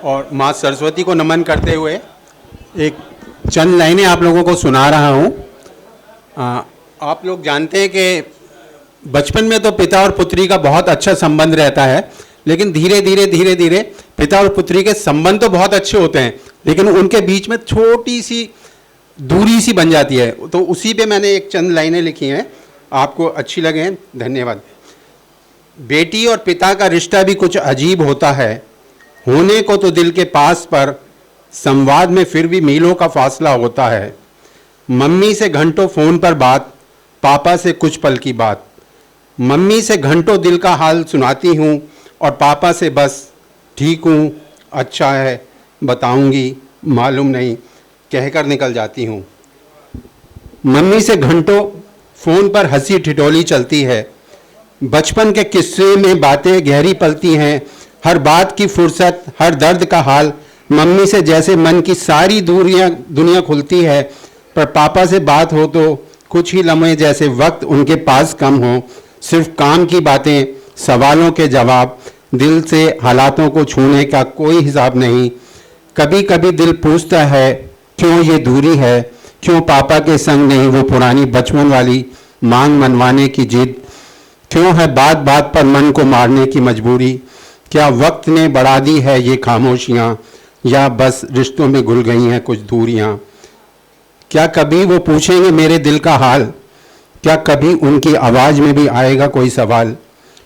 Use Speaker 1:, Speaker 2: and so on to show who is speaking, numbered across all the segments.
Speaker 1: और माँ सरस्वती को नमन करते हुए एक चंद लाइनें आप लोगों को सुना रहा हूँ। आप लोग जानते हैं कि बचपन में तो पिता और पुत्री का बहुत अच्छा संबंध रहता है, लेकिन धीरे धीरे पिता और पुत्री के संबंध तो बहुत अच्छे होते हैं, लेकिन उनके बीच में छोटी सी दूरी सी बन जाती है। तो उसी पे मैंने एक चंद लाइनें लिखी हैं, आपको अच्छी लगे। धन्यवाद। बेटी और पिता का रिश्ता भी कुछ अजीब होता है, होने को तो दिल के पास पर संवाद में फिर भी मीलों का फासला होता है। मम्मी से घंटों फ़ोन पर बात, पापा से कुछ पल की बात। मम्मी से घंटों दिल का हाल सुनाती हूँ और पापा से बस ठीक हूँ, अच्छा है, बताऊँगी, मालूम नहीं कहकर निकल जाती हूँ। मम्मी से घंटों फ़ोन पर हंसी ठिठोली चलती है, बचपन के किस्से में बातें गहरी पलती हैं। हर बात की फुर्सत, हर दर्द का हाल, मम्मी से जैसे मन की सारी दुनिया खुलती है। पर पापा से बात हो तो कुछ ही लम्हे जैसे वक्त उनके पास कम हो। सिर्फ काम की बातें, सवालों के जवाब, दिल से हालातों को छूने का कोई हिसाब नहीं। कभी कभी दिल पूछता है क्यों ये दूरी है, क्यों पापा के संग नहीं वो पुरानी बचपन वाली मांग मनवाने की जिद, क्यों है बात बात पर मन को मारने की मजबूरी। क्या वक्त ने बढ़ा दी है ये खामोशियाँ, या बस रिश्तों में घुल गई हैं कुछ दूरियाँ। क्या कभी वो पूछेंगे मेरे दिल का हाल, क्या कभी उनकी आवाज़ में भी आएगा कोई सवाल।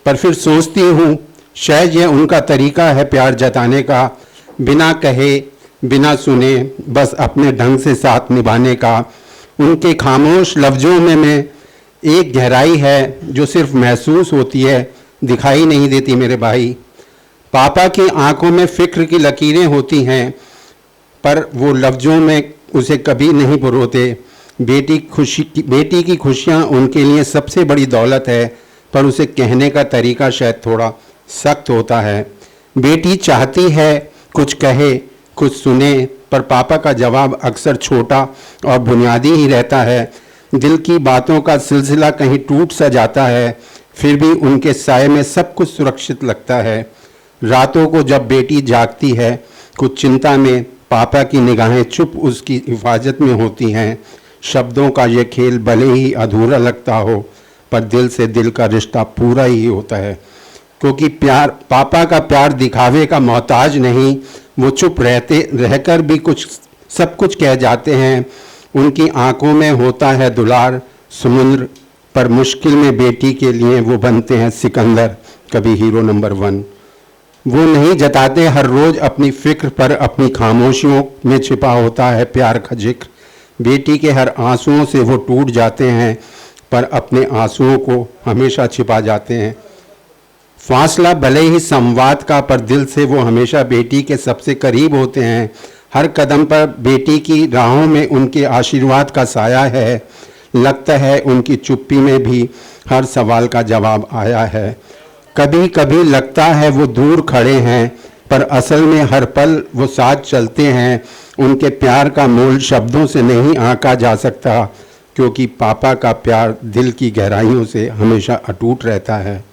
Speaker 1: पर फिर सोचती हूँ शायद ये उनका तरीका है प्यार जताने का, बिना कहे बिना सुने बस अपने ढंग से साथ निभाने का। उनके खामोश लफ्ज़ों में एक गहराई है जो सिर्फ महसूस होती है, दिखाई नहीं देती मेरे भाई। पापा की आंखों में फ़िक्र की लकीरें होती हैं, पर वो लफ्ज़ों में उसे कभी नहीं पुरोते। बेटी की खुशियाँ उनके लिए सबसे बड़ी दौलत है, पर उसे कहने का तरीका शायद थोड़ा सख्त होता है। बेटी चाहती है कुछ कहे, कुछ सुने, पर पापा का जवाब अक्सर छोटा और बुनियादी ही रहता है। दिल की बातों का सिलसिला कहीं टूट सा जाता है, फिर भी उनके साए में सब कुछ सुरक्षित लगता है। रातों को जब बेटी जागती है कुछ चिंता में, पापा की निगाहें चुप उसकी हिफाजत में होती हैं। शब्दों का ये खेल भले ही अधूरा लगता हो, पर दिल से दिल का रिश्ता पूरा ही होता है। क्योंकि पापा का प्यार दिखावे का मोहताज नहीं, वो चुप रहकर भी सब कुछ कह जाते हैं। उनकी आंखों में होता है दुलार समुद्र, पर मुश्किल में बेटी के लिए वो बनते हैं सिकंदर, कभी हीरो नंबर 1। वो नहीं जताते हर रोज़ अपनी फ़िक्र, पर अपनी खामोशियों में छिपा होता है प्यार का जिक्र। बेटी के हर आंसुओं से वो टूट जाते हैं, पर अपने आंसुओं को हमेशा छिपा जाते हैं। फासला भले ही संवाद का, पर दिल से वो हमेशा बेटी के सबसे करीब होते हैं। हर कदम पर बेटी की राहों में उनके आशीर्वाद का साया है। लगता है उनकी चुप्पी में भी हर सवाल का जवाब आया है। कभी कभी लगता है वो दूर खड़े हैं, पर असल में हर पल वो साथ चलते हैं। उनके प्यार का मोल शब्दों से नहीं आंका जा सकता, क्योंकि पापा का प्यार दिल की गहराइयों से हमेशा अटूट रहता है।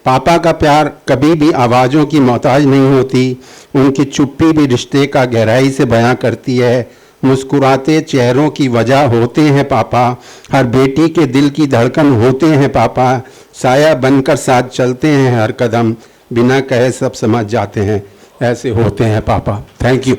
Speaker 1: पापा का प्यार कभी भी आवाज़ों की मोहताज नहीं होती, उनकी चुप्पी भी रिश्ते का गहराई से बयां करती है। मुस्कुराते चेहरों की वजह होते हैं पापा, हर बेटी के दिल की धड़कन होते हैं पापा। साया बनकर साथ चलते हैं हर कदम, बिना कहे सब समझ जाते हैं, ऐसे होते हैं पापा। Thank you.